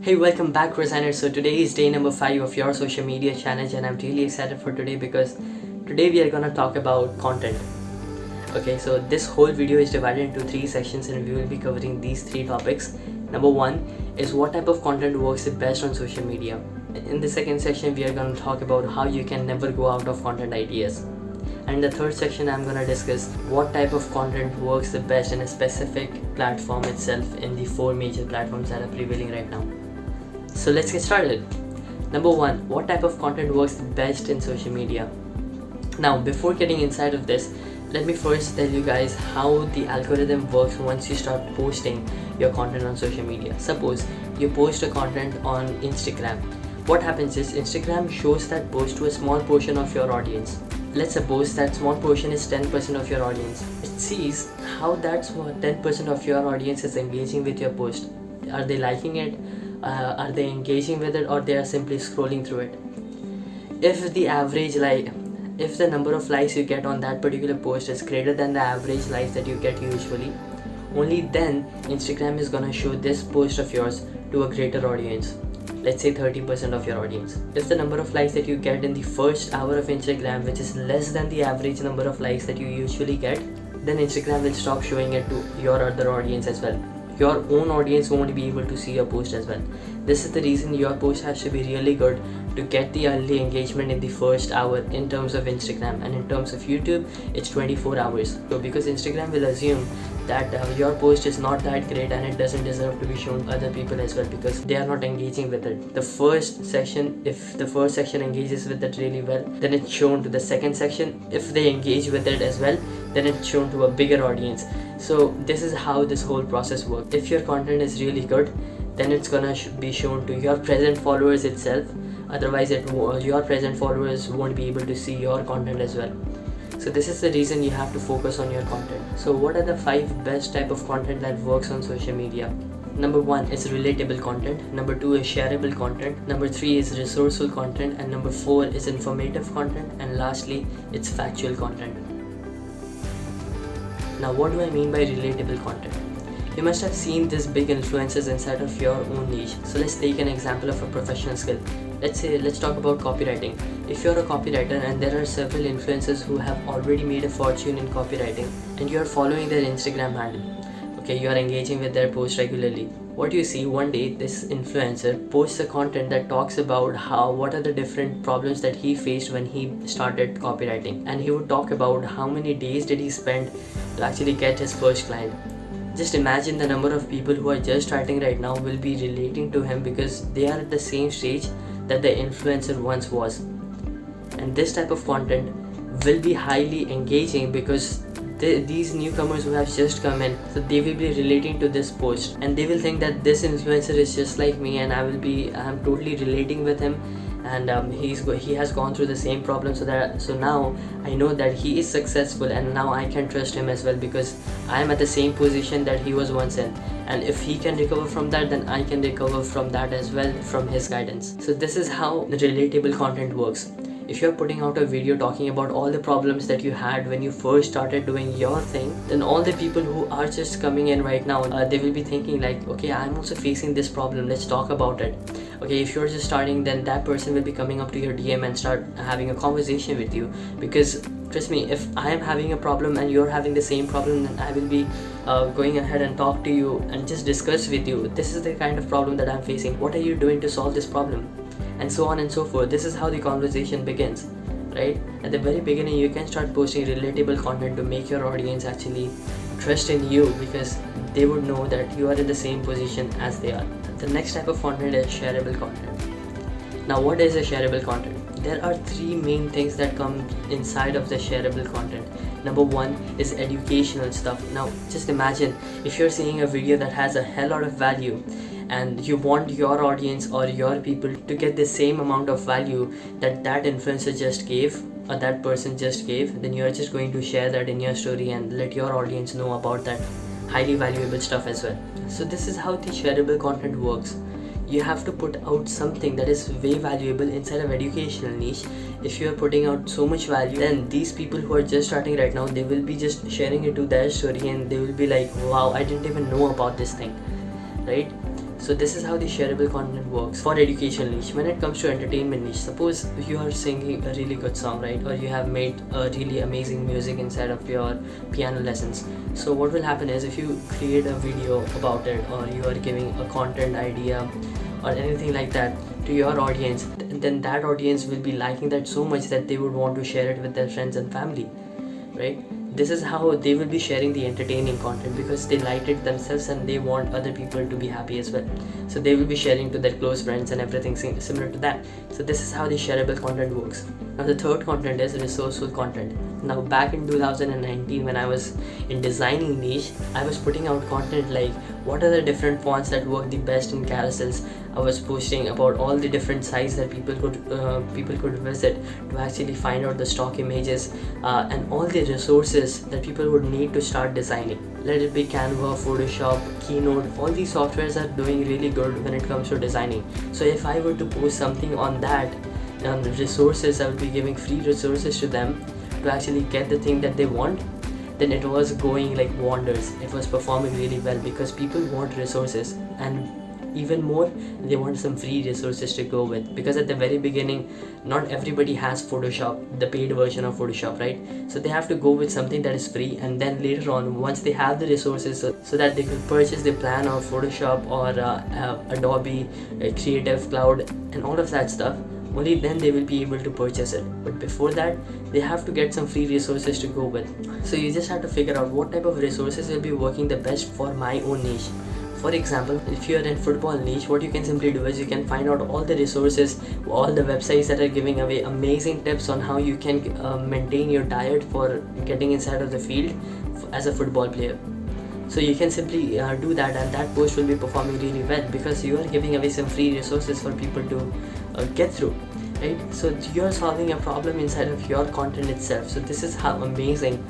Hey, welcome back, Resigners. So today is day number 5 of your social media challenge, and I'm really excited for today because today we are gonna talk about content. Okay, so this whole video is divided into 3 sections, and we will be covering these 3 topics. Number 1 is what type of content works the best on social media. In the second section, we are gonna talk about how you can never go out of content ideas. And in the third section, I'm gonna discuss what type of content works the best in a specific platform itself in the 4 major platforms that are prevailing right now. So let's get started. Number 1, what type of content works the best in social media? Now, before getting inside of this, let me first tell you guys how the algorithm works once you start posting your content on social media. Suppose you post a content on Instagram. What happens is Instagram shows that post to a small portion of your audience. Let's suppose that small portion is 10% of your audience. It sees how that 10% of your audience is engaging with your post. Are they liking it? Are they engaging with it, or they are simply scrolling through it? If the number of likes you get on that particular post is greater than the average likes that you get usually, only then Instagram is gonna show this post of yours to a greater audience. Let's say 30% of your audience. If the number of likes that you get in the first hour of Instagram, which is less than the average number of likes that you usually get, then Instagram will stop showing it to your other audience as well. Your own audience won't be able to see your post as well. This is the reason your post has to be really good to get the early engagement in the first hour in terms of Instagram, and in terms of YouTube it's 24 hours. So because Instagram will assume that your post is not that great and it doesn't deserve to be shown to other people as well because they are not engaging with it. If the first section engages with it really well, then it's shown to the second section. If they engage with it as well, then it's shown to a bigger audience. So this is how this whole process works. If your content is really good, then it's gonna be shown to your present followers itself. Otherwise your present followers won't be able to see your content as well. So this is the reason you have to focus on your content. So what are the 5 best type of content that works on social media? Number 1 is relatable content. Number 2 is shareable content. Number 3 is resourceful content. And number 4 is informative content. And lastly, it's factual content. Now, what do I mean by relatable content? You must have seen these big influencers inside of your own niche. So let's take an example of a professional skill. Let's talk about copywriting. If you're a copywriter and there are several influencers who have already made a fortune in copywriting and you're following their Instagram handle, okay, you are engaging with their posts regularly. What do you see? One day this influencer posts a content that talks about what are the different problems that he faced when he started copywriting, and he would talk about how many days did he spend to actually get his first client. Just imagine the number of people who are just starting right now will be relating to him because they are at the same stage that the influencer once was. And this type of content will be highly engaging because these newcomers who have just come in, so they will be relating to this post and they will think that this influencer is just like me and I'm totally relating with him, and he has gone through the same problem, so now I know that he is successful and now I can trust him as well because I am at the same position that he was once in, and if he can recover from that, then I can recover from that as well from his guidance. So this is how relatable content works. If you're putting out a video talking about all the problems that you had when you first started doing your thing, then all the people who are just coming in right now, they will be thinking like, okay, I'm also facing this problem, let's talk about it. Okay, if you're just starting, then that person will be coming up to your DM and start having a conversation with you, because trust me, if I am having a problem and you're having the same problem, then I will be going ahead and talk to you and just discuss with you, this is the kind of problem that I'm facing, what are you doing to solve this problem, and so on and so forth. This is how the conversation begins, right? At the very beginning, you can start posting relatable content to make your audience actually trust in you because they would know that you are in the same position as they are. The next type of content is shareable content. Now, what is a shareable content? There are 3 main things that come inside of the shareable content. Number 1 is educational stuff. Now, just imagine if you're seeing a video that has a hell lot of value and you want your audience or your people to get the same amount of value that influencer just gave or that person just gave, then you're just going to share that in your story and let your audience know about that highly valuable stuff as well. So this is how the shareable content works. You have to put out something that is way valuable inside of educational niche. If you are putting out so much value, then these people who are just starting right now, they will be just sharing it to their story and they will be like, wow, I didn't even know about this thing, right? So this is how the shareable content works for educational niche. When it comes to entertainment niche, suppose you are singing a really good song, right? Or you have made a really amazing music inside of your piano lessons. So what will happen is, if you create a video about it, or you are giving a content idea or anything like that to your audience, then that audience will be liking that so much that they would want to share it with their friends and family, right? This is how they will be sharing the entertaining content, because they liked it themselves and they want other people to be happy as well. So they will be sharing to their close friends and everything similar to that. So this is how the shareable content works. Now the third content is resourceful content. Now back in 2019, when I was in designing niche, I was putting out content like what are the different fonts that work the best in carousels. I was posting about all the different sites that people could visit to actually find out the stock images and all the resources that people would need to start designing. Let it be Canva, Photoshop, Keynote, all these softwares are doing really good when it comes to designing. So if I were to post something on that, the resources, I would be giving free resources to them to actually get the thing that they want, then it was going like wonders. It was performing really well because people want resources, and even more, they want some free resources to go with, because at the very beginning not everybody has Photoshop, the paid version of Photoshop, right? So they have to go with something that is free, and then later on, once they have the resources so that they could purchase the plan of Photoshop or Adobe Creative Cloud and all of that stuff, only then they will be able to purchase it. But before that, they have to get some free resources to go with. So you just have to figure out what type of resources will be working the best for my own niche. For example, if you are in football niche, what you can simply do is you can find out all the resources, all the websites that are giving away amazing tips on how you can maintain your diet for getting inside of the field as a football player. So you can simply do that, and that post will be performing really well because you are giving away some free resources for people to get through, right? So you are solving a problem inside of your content itself. So this is how amazing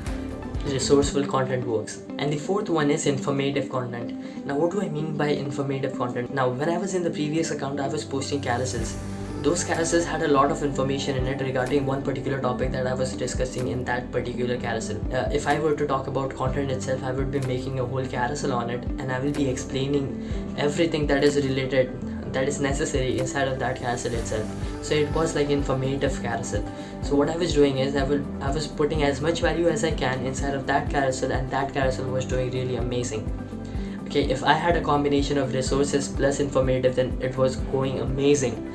resourceful content works. And the fourth one is informative content. Now what do I mean by informative content? Now when I was in the previous account, I was posting carousels. Those carousels had a lot of information in it regarding one particular topic that I was discussing in that particular carousel. If I were to talk about content itself, I would be making a whole carousel on it, and I will be explaining everything that is related, that is necessary inside of that carousel itself. So it was like informative carousel. So what I was doing is I was putting as much value as I can inside of that carousel, and that carousel was doing really amazing. Okay, if I had a combination of resources plus informative, then it was going amazing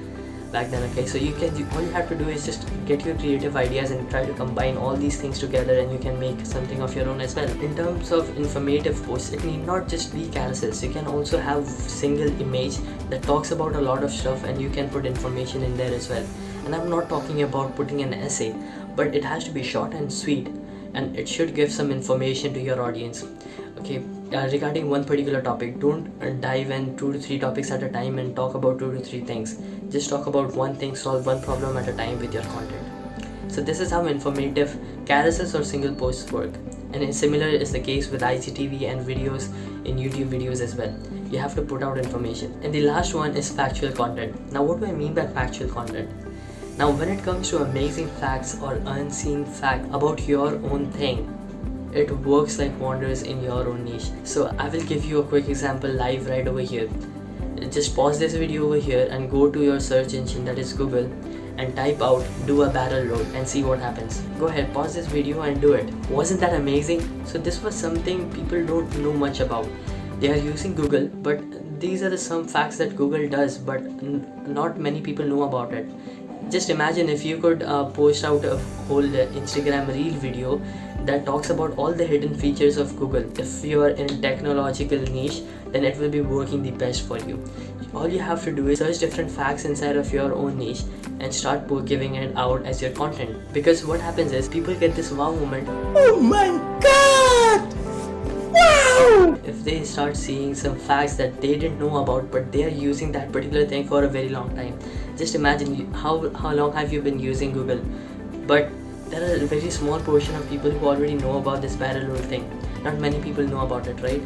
back then. Okay, so all you have to do is just get your creative ideas and try to combine all these things together, and you can make something of your own as well. In terms of informative posts, it need not just be carousels. You can also have single image that talks about a lot of stuff, and you can put information in there as well. And I'm not talking about putting an essay, but it has to be short and sweet, and it should give some information to your audience. Okay, regarding one particular topic, don't dive in 2 to 3 topics at a time and talk about 2 to 3 things. Just talk about one thing, solve one problem at a time with your content. So this is how informative carousels or single posts work. And similar is the case with IGTV and videos in YouTube videos as well. You have to put out information. And the last one is factual content. Now what do I mean by factual content? Now when it comes to amazing facts or unseen fact about your own thing, it works like wonders in your own niche. So I will give you a quick example live right over here. Just pause this video over here and go to your search engine, that is Google, and type out "do a barrel roll" and see what happens. Go ahead, pause this video and do it. Wasn't that amazing? So this was something people don't know much about. They are using Google, but these are some facts that Google does, but not many people know about it. Just imagine if you could post out a whole Instagram reel video that talks about all the hidden features of Google. If you are in technological niche, then it will be working the best for you. All you have to do is search different facts inside of your own niche and start giving it out as your content. Because what happens is people get this wow moment. Oh my god! Wow! If they start seeing some facts that they didn't know about, but they are using that particular thing for a very long time. Just imagine how long have you been using Google, but there are a very small portion of people who already know about this barrel roll thing. Not many people know about it, right?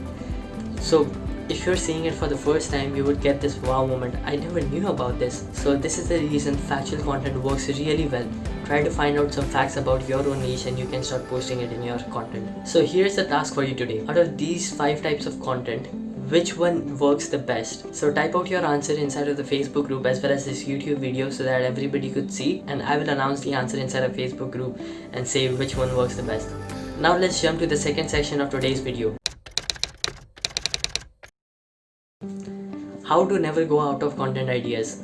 So if you're seeing it for the first time, you would get this wow moment. I never knew about this. So this is the reason factual content works really well. Try to find out some facts about your own niche and you can start posting it in your content. So here's the task for you today. Out of these 5 types of content, which one works the best. So type out your answer inside of the Facebook group as well as this YouTube video so that everybody could see, and I will announce the answer inside of Facebook group and say which one works the best. Now let's jump to the second section of today's video. How to never go out of content ideas.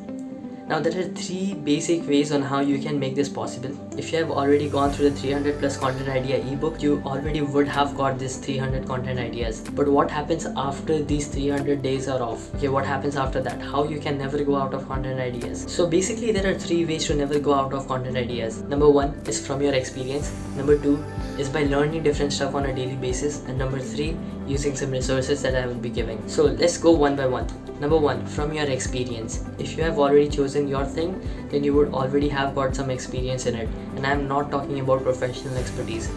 Now there are 3 basic ways on how you can make this possible. If you have already gone through the 300 plus content idea ebook, you already would have got this 300 content ideas. But what happens after these 300 days are off? Okay, what happens after that? How you can never go out of content ideas? So basically there are 3 ways to never go out of content ideas. Number 1 is from your experience. Number 2 is by learning different stuff on a daily basis. And number 3, using some resources that I will be giving. So let's go one by one. Number 1, from your experience. If you have already chosen your thing, then you would already have got some experience in it. And I'm not talking about professional expertise.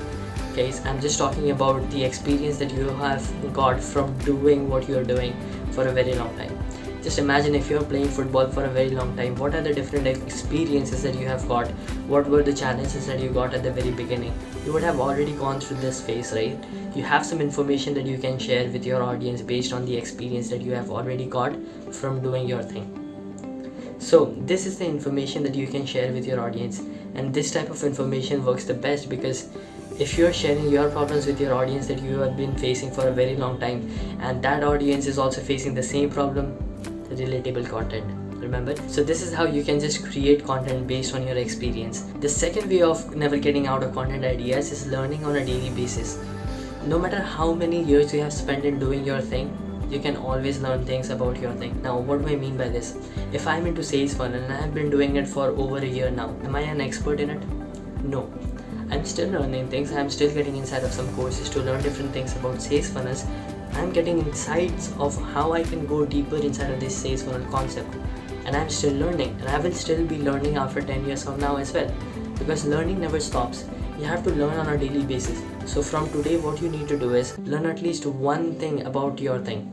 Okay, I'm just talking about the experience that you have got from doing what you're doing for a very long time. Just imagine if you're playing football for a very long time, what are the different experiences that you have got? What were the challenges that you got at the very beginning? You would have already gone through this phase, right? You have some information that you can share with your audience based on the experience that you have already got from doing your thing. So this is the information that you can share with your audience, and this type of information works the best because if you're sharing your problems with your audience that you have been facing for a very long time, and that audience is also facing the same problem, relatable content, remember? So this is how you can just create content based on your experience. The second way of never getting out of content ideas is learning on a daily basis. No matter how many years you have spent in doing your thing, you can always learn things about your thing. Now what do I mean by this? If I'm into sales funnel and I have been doing it for over a year now, am I an expert in it? No. I'm still learning things. I'm still getting inside of some courses to learn different things about sales funnels. I'm getting insights of how I can go deeper inside of this sales funnel concept, and I'm still learning, and I will still be learning after 10 years from now as well, because learning never stops. You have to learn on a daily basis. So from today, what you need to do is learn at least one thing about your thing.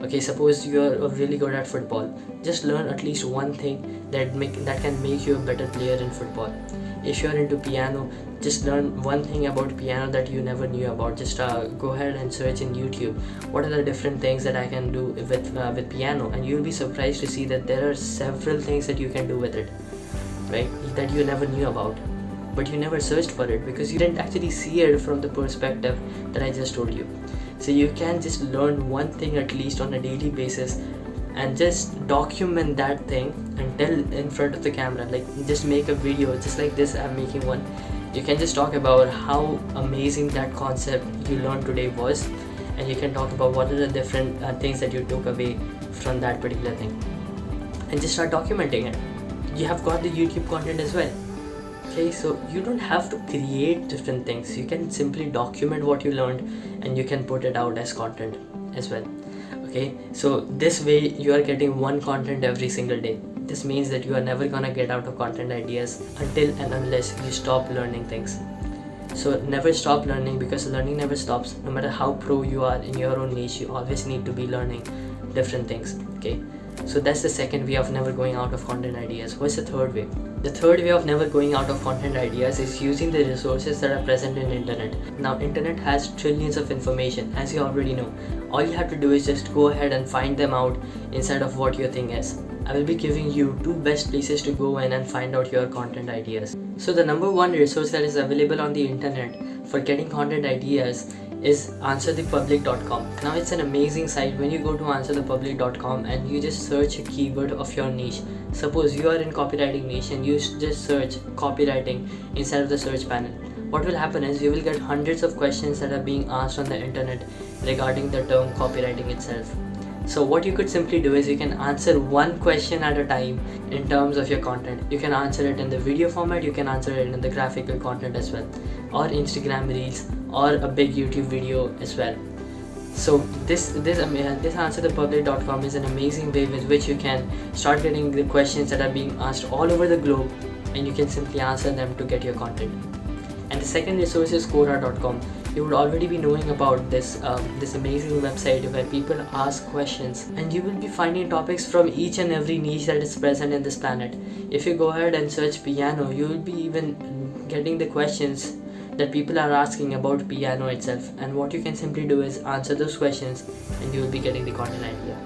Okay, suppose you're really good at football, just learn at least one thing that can make you a better player in football. If you're into piano, just learn one thing about piano that you never knew about. Just go ahead and search in YouTube, what are the different things that I can do with piano, and you'll be surprised to see that there are several things that you can do with it, right, that you never knew about, but you never searched for it because you didn't actually see it from the perspective that I just told you. So you can just learn one thing at least on a daily basis and just document that thing and tell in front of the camera, like just make a video just like this I'm making one. You can just talk about how amazing that concept you learned today was, and you can talk about what are the different things that you took away from that particular thing, and just start documenting it. You have got the YouTube content as well. Okay, so you don't have to create different things. You can simply document what you learned and you can put it out as content as well. Okay, so this way you are getting one content every single day. This means that you are never gonna get out of content ideas until and unless you stop learning things. So never stop learning, because learning never stops. No matter how pro you are in your own niche, you always need to be learning different things. Okay, so that's the second way of never going out of content ideas. What's the third way? The third way of never going out of content ideas is using the resources that are present in internet. Now internet has trillions of information, as you already know. All you have to do is just go ahead and find them out inside of what your thing is. I will be giving you 2 best places to go in and find out your content ideas. So the number 1 resource that is available on the internet for getting content ideas is answerthepublic.com. Now it's an amazing site. When you go to answerthepublic.com and you just search a keyword of your niche, suppose you are in copywriting niche and you just search copywriting inside of the search panel, what will happen is you will get hundreds of questions that are being asked on the internet regarding the term copywriting itself. So what you could simply do is you can answer one question at a time in terms of your content. You can answer it in the video format, you can answer it in the graphical content as well, or Instagram Reels, or a big YouTube video as well. So this answerthepublic.com is an amazing way with which you can start getting the questions that are being asked all over the globe, and you can simply answer them to get your content. And the second resource is Quora.com. You would already be knowing about this amazing website where people ask questions, and you will be finding topics from each and every niche that is present in this planet. If you go ahead and search piano, you will be even getting the questions that people are asking about piano itself, and what you can simply do is answer those questions and you will be getting the content idea.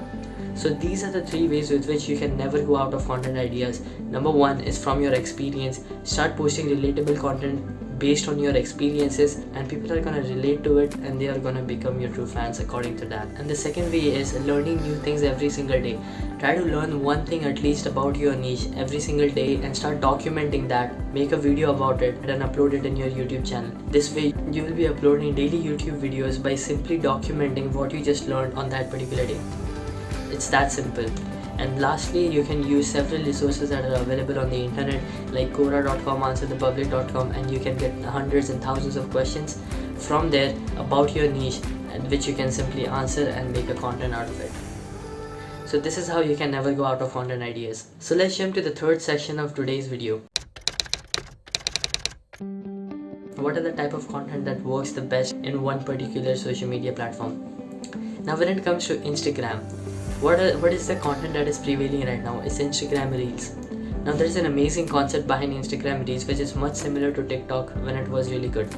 So these are the 3 ways with which you can never go out of content ideas. Number 1 is from your experience. Start posting relatable content based on your experiences, and people are gonna relate to it and they are gonna become your true fans according to that. And the second way is learning new things every single day. Try to learn one thing at least about your niche every single day and start documenting that. Make a video about it and upload it in your YouTube channel. This way you will be uploading daily YouTube videos by simply documenting what you just learned on that particular day. It's that simple. And lastly, you can use several resources that are available on the internet like Quora.com, AnswerThePublic.com, and you can get hundreds and thousands of questions from there about your niche, and which you can simply answer and make a content out of it. So this is how you can never go out of content ideas. So let's jump to the third section of today's video. What are the type of content that works the best in one particular social media platform? Now when it comes to Instagram, what is the content that is prevailing right now? It's Instagram Reels. Now there is an amazing concept behind Instagram Reels which is much similar to TikTok when it was really good.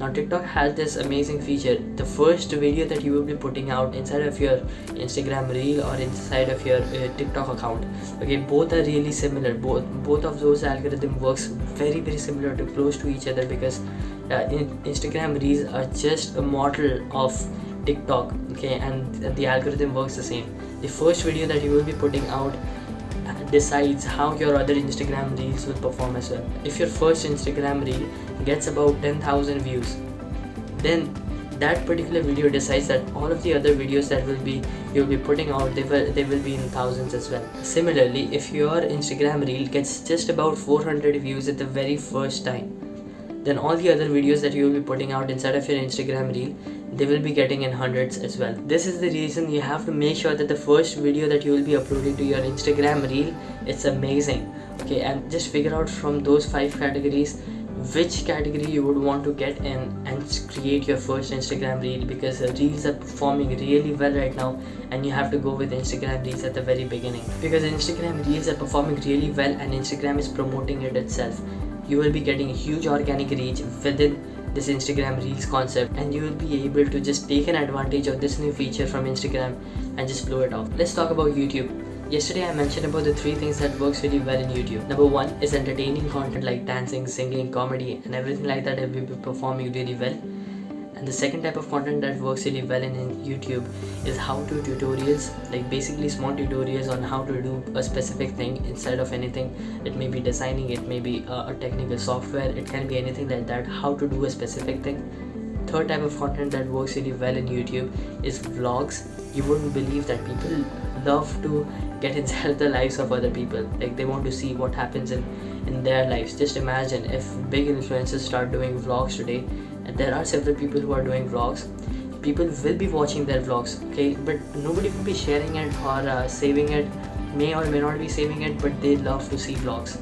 Now TikTok has this amazing feature. The first video that you will be putting out inside of your Instagram Reel or inside of your TikTok account, okay, both are really similar. Both of those algorithm works very similar to close to each other, because Instagram Reels are just a model of TikTok, okay, and the algorithm works the same. The first video that you will be putting out decides how your other Instagram Reels will perform as well. If your first Instagram Reel gets about 10,000 views, then that particular video decides that all of the other videos that you'll be putting out, they will be in thousands as well. Similarly, if your Instagram Reel gets just about 400 views at the very first time, then all the other videos that you will be putting out inside of your Instagram Reel, they will be getting in hundreds as well. This is the reason you have to make sure that the first video that you will be uploading to your Instagram Reel, it's amazing, okay, and just figure out from those 5 categories which category you would want to get in and create your first Instagram Reel, because Reels are performing really well right now and you have to go with Instagram Reels at the very beginning, because Instagram Reels are performing really well and Instagram is promoting it itself. You will be getting huge organic reach within this Instagram Reels concept, and you will be able to just take an advantage of this new feature from Instagram and just blow it off. Let's talk about YouTube. Yesterday I mentioned about the 3 things that works really well in YouTube. Number 1 is entertaining content like dancing, singing, comedy and everything like that will be performing really well. And the second type of content that works really well in YouTube is how-to tutorials, like basically small tutorials on how to do a specific thing inside of anything. It may be designing, it may be a technical software, it can be anything like that, how to do a specific thing. Third type of content that works really well in YouTube is vlogs. You wouldn't believe that people love to get inside the lives of other people. Like they want to see what happens in their lives. Just imagine if big influencers start doing vlogs today, and there are several people who are doing vlogs. People will be watching their vlogs, okay, but nobody will be sharing it or saving it, may or may not be saving it, but they love to see vlogs.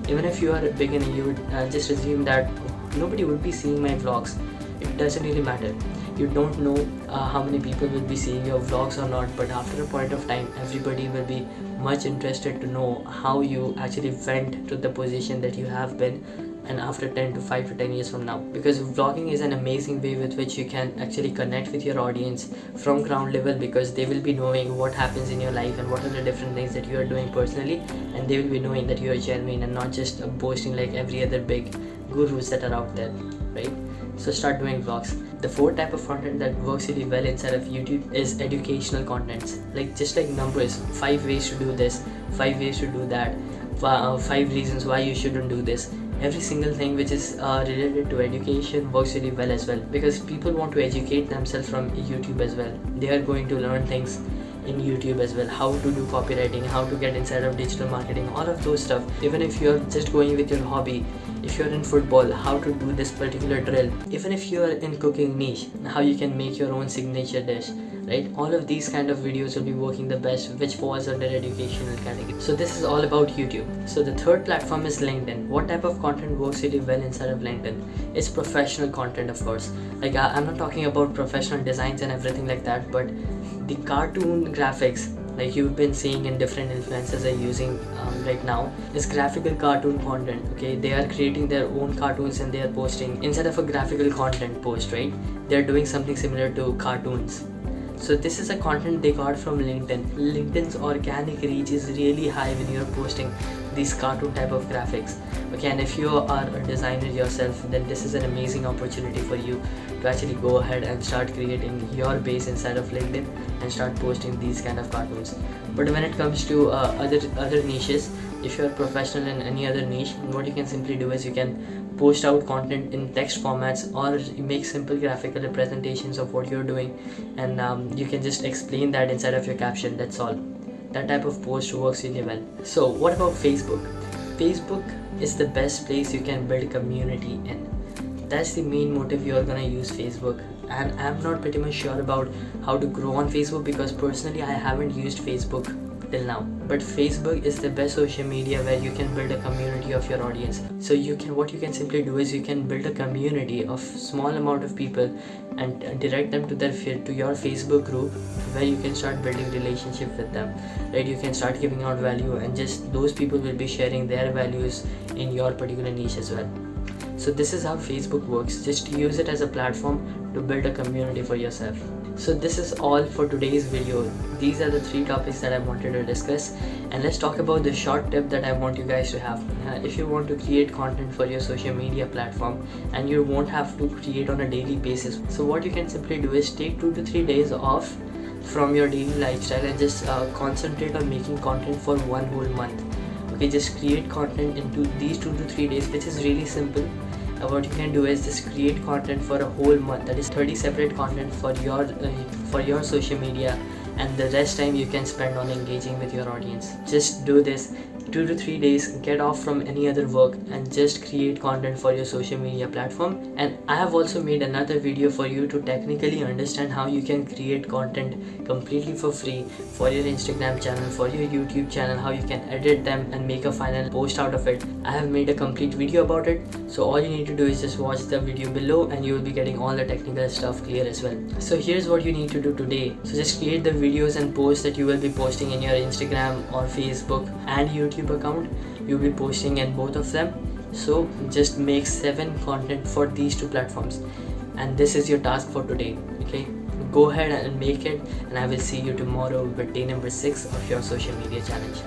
Even if you are a beginner, you would just assume that nobody would be seeing my vlogs. It doesn't really matter. You don't know how many people will be seeing your vlogs or not, but after a point of time, everybody will be much interested to know how you actually went to the position that you have been, and after 5 to 10 years from now, because vlogging is an amazing way with which you can actually connect with your audience from ground level, because they will be knowing what happens in your life and what are the different things that you are doing personally, and they will be knowing that you are genuine and not just boasting like every other big gurus that are out there, right? So start doing vlogs. The 4th type of content that works really well inside of YouTube is educational contents, like just like numbers, 5 ways to do this, 5 ways to do that, 5 reasons why you shouldn't do this. Every single thing which is related to education works really well as well, because people want to educate themselves from YouTube as well. They are going to learn things in YouTube as well, how to do copywriting, how to get inside of digital marketing, all of those stuff. Even if you're just going with your hobby, if you're in football, how to do this particular drill. Even if you're in cooking niche, how you can make your own signature dish, right? All of these kind of videos will be working the best, which falls under educational category. So this is all about YouTube. So the 3rd platform is LinkedIn. What type of content works really well inside of LinkedIn? It's professional content, of course. Like I'm not talking about professional designs and everything like that, but the cartoon graphics, like you've been seeing in different influencers are using right now, is graphical cartoon content. Okay, they are creating their own cartoons and they are posting instead of a graphical content post, right? They're doing something similar to cartoons. So this is a content they got from LinkedIn. LinkedIn's organic reach is really high when you're posting these cartoon type of graphics. Okay, and if you are a designer yourself, then this is an amazing opportunity for you to actually go ahead and start creating your base inside of LinkedIn and start posting these kind of cartoons. But when it comes to other niches, if you're a professional in any other niche, what you can simply do is you can post out content in text formats or make simple graphical representations of what you're doing, and you can just explain that inside of your caption. That's all. That type of post works really well. So what about Facebook? Facebook is the best place you can build community in. That's the main motive you're gonna use Facebook. And I'm not pretty much sure about how to grow on Facebook because personally I haven't used Facebook till now. But Facebook is the best social media where you can build a community of your audience. So what you can simply do is you can build a community of small amount of people and direct them to your Facebook group where you can start building relationship with them, right? You can start giving out value and just those people will be sharing their values in your particular niche as well. So this is how Facebook works. Just use it as a platform to build a community for yourself. So this is all for today's video. These are the 3 topics that I wanted to discuss, and let's talk about the short tip that I want you guys to have. If you want to create content for your social media platform and you won't have to create on a daily basis, so what you can simply do is take 2 to 3 days off from your daily lifestyle and just concentrate on making content for 1 whole month. Okay, just create content into these 2 to 3 days, which is really simple. What you can do is just create content for a whole month, that is 30 separate content for your social media, and the rest time you can spend on engaging with your audience. Just do this 2 to 3 days, get off from any other work and just create content for your social media platform. And I have also made another video for you to technically understand how you can create content completely for free for your Instagram channel, for your YouTube channel, how you can edit them and make a final post out of it. I have made a complete video about it, so all you need to do is just watch the video below and you will be getting all the technical stuff clear as well. So here's what you need to do today. So just create the videos and posts that you will be posting in your Instagram or Facebook and YouTube account. You'll be posting in both of them. So just make 7 content for these 2 platforms, and this is your task for today. Okay, go ahead and make it, and I will see you tomorrow with day number 6 of your social media challenge.